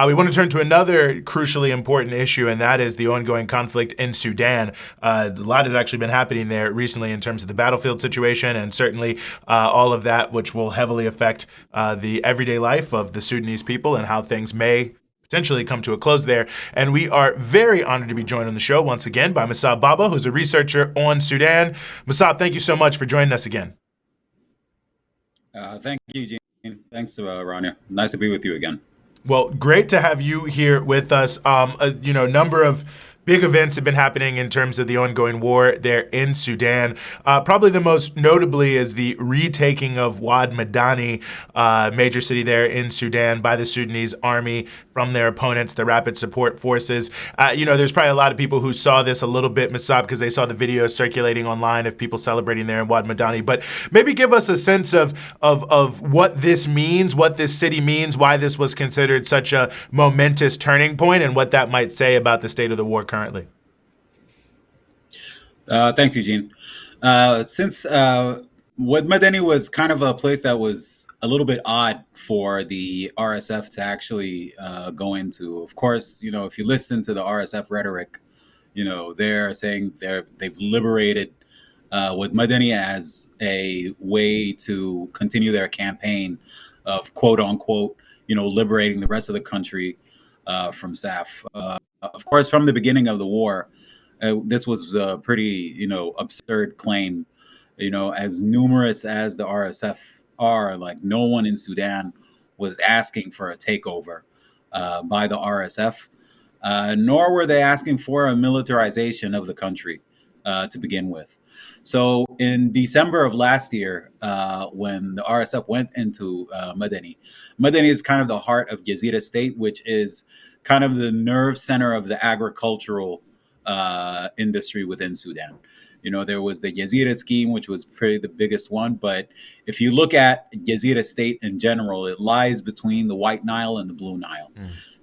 We want to turn to another crucially important issue, and that is the ongoing conflict in Sudan. A lot has actually been happening there recently in terms of the battlefield situation, and certainly all of that, which will heavily affect the everyday life of the Sudanese people and how things may potentially come to a close there. And we are very honored to be joined on the show once again by Mosaab Baba, who's a researcher on Sudan. Mosaab, thank you so much for joining us again. Thank you, Gene. Thanks, Rania. Nice to be with you again. Well, great to have you here with us. A number of big events have been happening in terms of the ongoing war there in Sudan. Probably the most notably is the retaking of Wad Madani, major city there in Sudan, by the Sudanese army from their opponents, the Rapid Support Forces. There's probably a lot of people who saw this a little bit, Mosaab, because they saw the videos circulating online of people celebrating there in Wad Madani. But maybe give us a sense of what this means, what this city means, why this was considered such a momentous turning point, and what that might say about the state of the war currently. Thanks, Eugene. Since Wad Madani was kind of a place that was a little bit odd for the RSF to actually go into. Of course, if you listen to the RSF rhetoric, they're saying they've liberated Wad Madani as a way to continue their campaign of quote unquote, liberating the rest of the country from SAF. Of course, from the beginning of the war, this was a pretty, absurd claim. As numerous as the RSF are, like no one in Sudan was asking for a takeover by the RSF, nor were they asking for a militarization of the country to begin with. So in December of last year, when the RSF went into Madani, Madani is kind of the heart of Jazeera State, which is kind of the nerve center of the agricultural industry within Sudan. There was the Jazeera scheme, which was pretty the biggest one. But if you look at Jazeera State in general, it lies between the White Nile and the Blue Nile.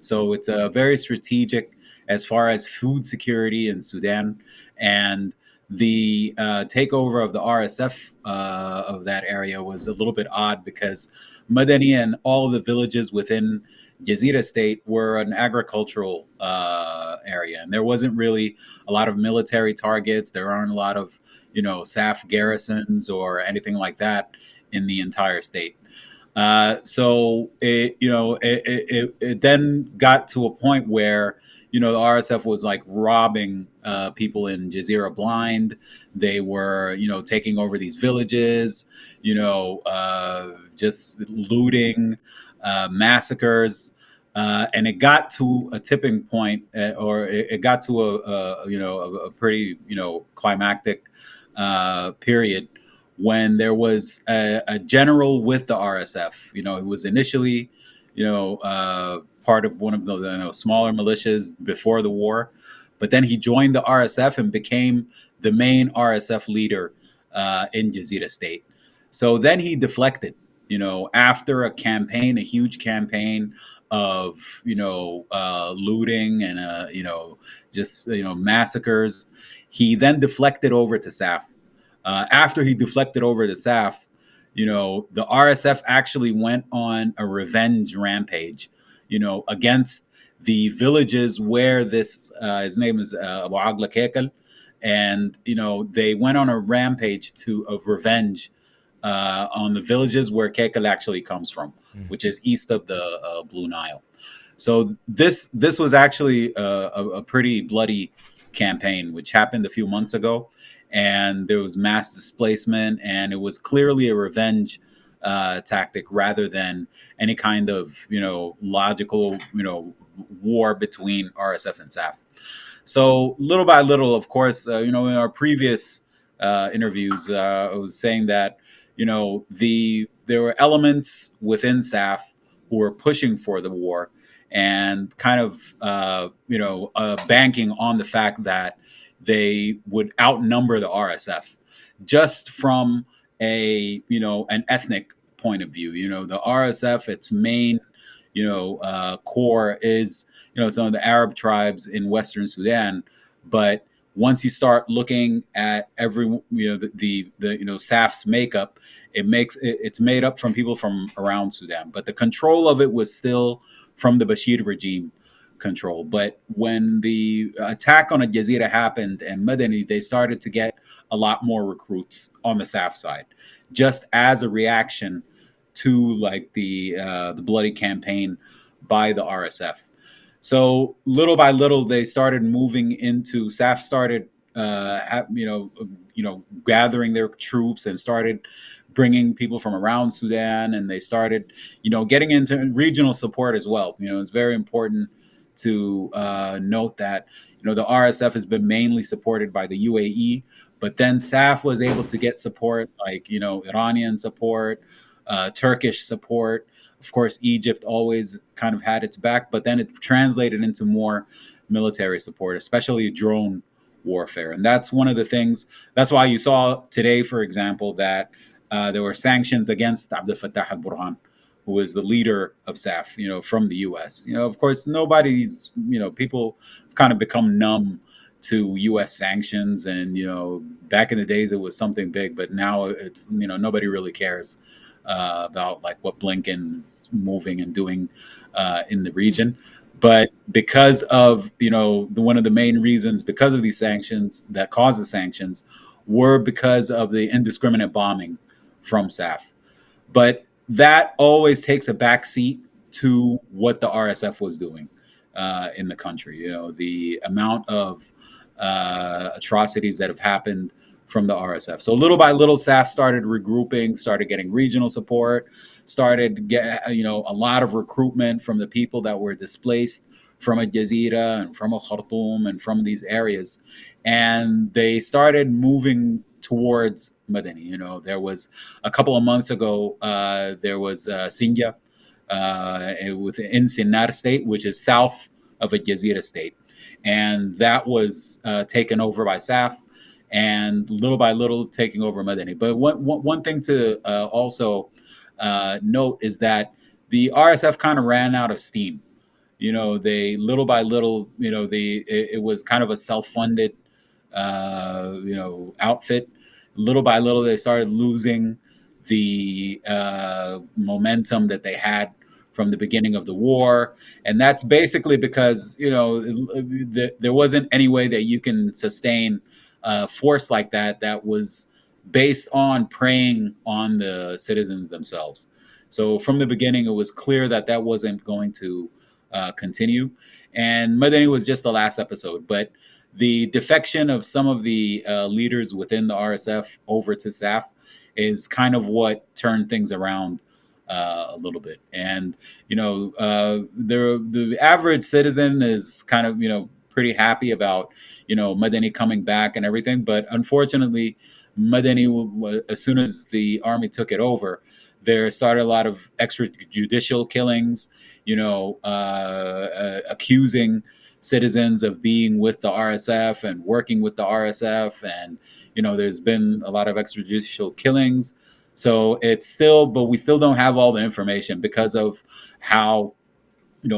So it's very strategic as far as food security in Sudan. And the takeover of the RSF of that area was a little bit odd because Madani and all of the villages within Jazeera State were an agricultural area, and there wasn't really a lot of military targets. There aren't a lot of, SAF garrisons or anything like that in the entire state. So it then got to a point where the RSF was like robbing people in Jazeera blind. They were taking over these villages, just looting, massacres. And it got to a tipping point, or it got to a pretty climactic period when there was a general with the RSF. It was initially part of one of the smaller militias before the war, but then he joined the RSF and became the main RSF leader in Jazeera State. So then he deflected. After a huge campaign of looting and just massacres, he then deflected over to SAF. After he deflected over to SAF, the RSF actually went on a revenge rampage, against the villages where this his name is Abu Agla Kekel, and they went on a rampage of revenge on the villages where Kekel actually comes from, which is east of the Blue Nile. So this was actually a pretty bloody campaign, which happened a few months ago, and there was mass displacement, and it was clearly a revenge tactic rather than any kind of logical war between RSF and SAF. So little by little, of course, in our previous interviews, I was saying that there were elements within SAF who were pushing for the war and kind of banking on the fact that they would outnumber the RSF just from an ethnic point of view. The RSF, its main core is some of the Arab tribes in Western Sudan, but once you start looking at every the SAF's makeup, it's made up from people from around Sudan, but the control of it was still from the Bashir regime control. But when the attack on a Jazeera happened and Madani, they started to get a lot more recruits on the SAF side, just as a reaction to like the bloody campaign by the RSF. So little by little, they started moving into SAF. Started, gathering their troops and started bringing people from around Sudan, and they started, getting into regional support as well. It's very important to note that the RSF has been mainly supported by the UAE, but then SAF was able to get support like Iranian support, Turkish support. Of course, Egypt always kind of had its back, but then it translated into more military support, especially drone warfare. And that's one of the things. That's why you saw today, for example, that there were sanctions against Abdel Fattah al-Burhan, who was the leader of SAF, from the U.S. Of course, nobody's, people kind of become numb to U.S. sanctions, and back in the days it was something big, but now it's nobody really cares about like what Blinken's moving and doing in the region. But because of one of the main reasons because of these sanctions that caused the sanctions were because of the indiscriminate bombing from SAF. But that always takes a backseat to what the RSF was doing in the country. The amount of atrocities that have happened from the RSF. So little by little, SAF started regrouping, started getting regional support, started get a lot of recruitment from the people that were displaced from a Jazeera and from a Khartoum and from these areas, and they started moving towards Madani. There was a couple of months ago, there was Sinja within Sinnar state, which is south of a Jazeera state, and that was taken over by SAF, and little by little taking over Madani. But one thing to also note is that the RSF kind of ran out of steam. They little by little, it was kind of a self-funded, outfit. Little by little, they started losing the momentum that they had from the beginning of the war, and that's basically because there wasn't any way that you can sustain a force like that that was based on preying on the citizens themselves. So from the beginning, it was clear that that wasn't going to continue. And Madani was just the last episode, but the defection of some of the leaders within the RSF over to SAF is kind of what turned things around a little bit. And the average citizen is kind of pretty happy about Madani coming back and everything, but unfortunately, Madani, as soon as the army took it over, there started a lot of extrajudicial killings, accusing citizens of being with the RSF and working with the RSF. And, there's been a lot of extrajudicial killings. So but we still don't have all the information because of how,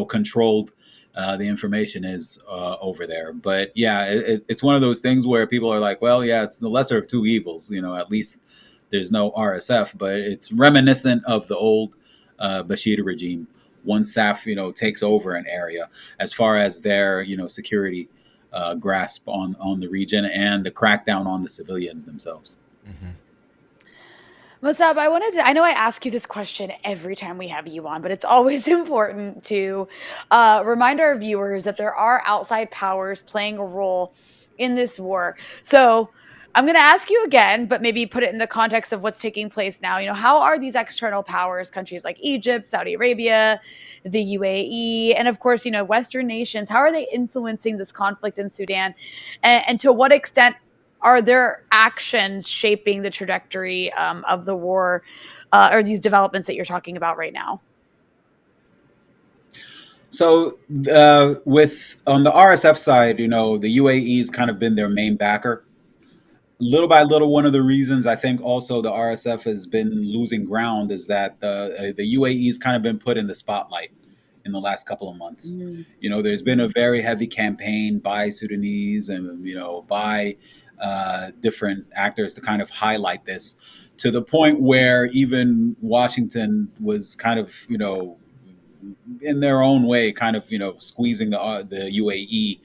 controlled the information is over there. But yeah, it's one of those things where people are like, well, yeah, it's the lesser of two evils. At least there's no RSF, but it's reminiscent of the old Bashir regime. Once SAF, takes over an area, as far as their, security grasp on the region and the crackdown on the civilians themselves. Mm-hmm. Mosaab, I know I ask you this question every time we have you on, but it's always important to remind our viewers that there are outside powers playing a role in this war. So I'm going to ask you again, but maybe put it in the context of what's taking place now. How are these external powers, countries like Egypt, Saudi Arabia, the UAE, and of course, Western nations, how are they influencing this conflict in Sudan? And to what extent are their actions shaping the trajectory of the war or these developments that you're talking about right now? So with on the RSF side, the UAE has kind of been their main backer. Little by little, one of the reasons I think also the RSF has been losing ground is that the UAE has kind of been put in the spotlight in the last couple of months. There's been a very heavy campaign by Sudanese and by different actors to kind of highlight this, to the point where even Washington was kind of in their own way, kind of squeezing the UAE,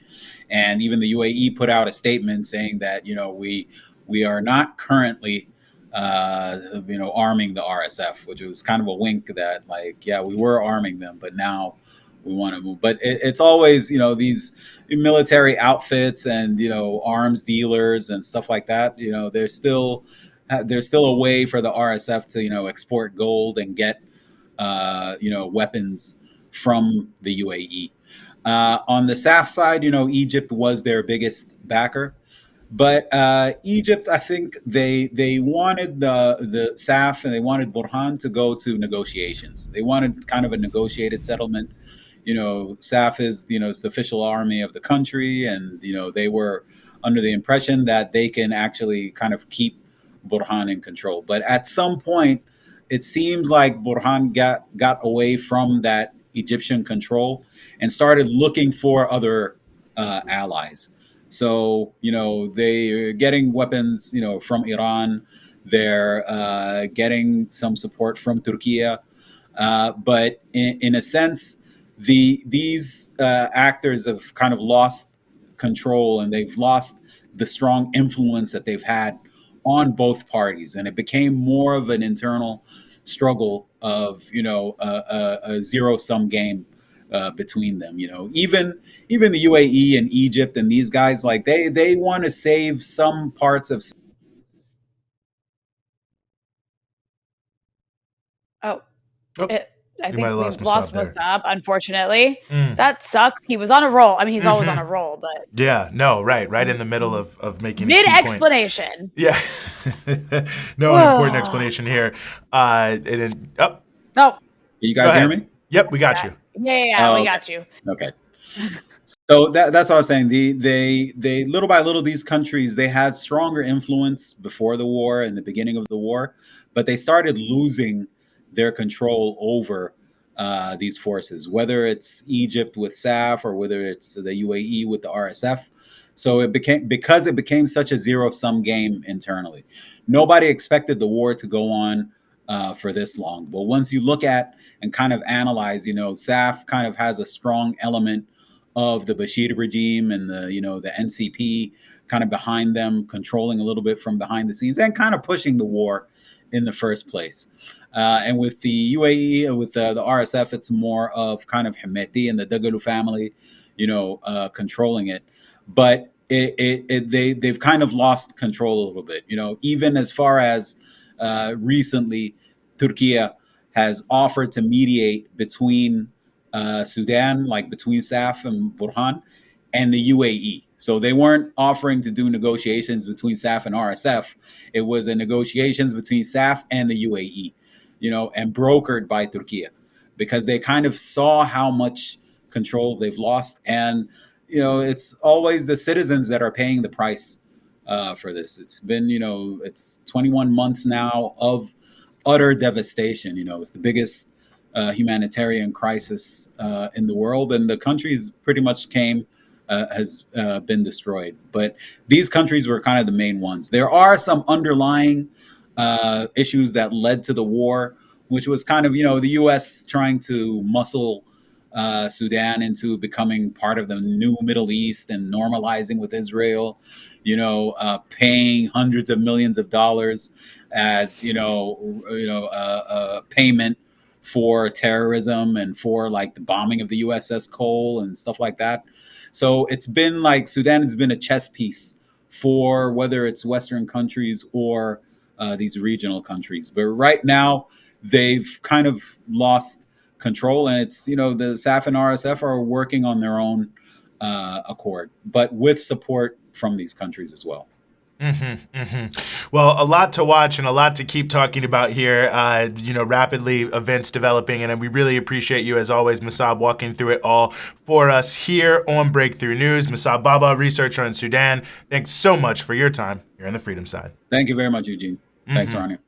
and even the UAE put out a statement saying that we are not currently arming the RSF, which was kind of a wink that like, yeah, we were arming them, but now we want to move. But it's always these military outfits and arms dealers and stuff like that. There's still a way for the RSF to export gold and get weapons from the UAE. On the SAF side, Egypt was their biggest backer. But Egypt, I think they wanted the SAF and they wanted Burhan to go to negotiations. They wanted kind of a negotiated settlement. SAF is it's the official army of the country, and they were under the impression that they can actually kind of keep Burhan in control. But at some point, it seems like Burhan got away from that Egyptian control and started looking for other allies. So, they're getting weapons, from Iran. They're getting some support from Turkey. But in a sense, these actors have kind of lost control, and they've lost the strong influence that they've had on both parties. And it became more of an internal struggle of, a zero-sum game. Between them, even the UAE and Egypt and these guys, like they want to save some parts of. Oh, Oh, I you think might have we lost lost Mosaab there. Mosaab, unfortunately. Mm. That sucks. He was on a roll. I mean, he's always on a roll, but Yeah, no, right in the middle of making a mid key point. explanation. Yeah, no, an important explanation here. No. Can you guys hear me? Yep, we got you. Yeah, we okay. got you. Okay. So that's what I'm saying. They little by little, these countries, they had stronger influence before the war and the beginning of the war, but they started losing their control over these forces, whether it's Egypt with SAF or whether it's the UAE with the RSF. So it became such a zero-sum game internally. Nobody expected the war to go on for this long. But once you look at and kind of analyze, SAF kind of has a strong element of the Bashir regime and the NCP kind of behind them, controlling a little bit from behind the scenes and kind of pushing the war in the first place. And with the UAE, with the RSF, it's more of kind of Hemeti and the Dagalu family, controlling it. But they've kind of lost control a little bit, even as far as recently, Turkey has offered to mediate between Sudan, like between SAF and Burhan, and the UAE. So they weren't offering to do negotiations between SAF and RSF. It was a negotiations between SAF and the UAE, and brokered by Turkey, because they kind of saw how much control they've lost. And, it's always the citizens that are paying the price for this. It's been, it's 21 months now of utter devastation. It's the biggest humanitarian crisis in the world, and the countries pretty much has been destroyed. But these countries were kind of the main ones. There are some underlying issues that led to the war, which was kind of, the U.S. trying to muscle Sudan into becoming part of the new Middle East and normalizing with Israel, paying hundreds of millions of dollars as, payment for terrorism and for like the bombing of the USS Cole and stuff like that. So it's been like Sudan has been a chess piece for whether it's Western countries or these regional countries. But right now, they've kind of lost control, and it's, the SAF and RSF are working on their own accord, but with support from these countries as well. Well, a lot to watch and a lot to keep talking about here. Rapidly events developing, and we really appreciate you, as always, Mosaab, walking through it all for us here on Breakthrough News. Mosaab Baba, researcher in Sudan, thanks so much for your time. You're on the Freedom Side. Thank you very much, Eugene. Thanks, Ronnie.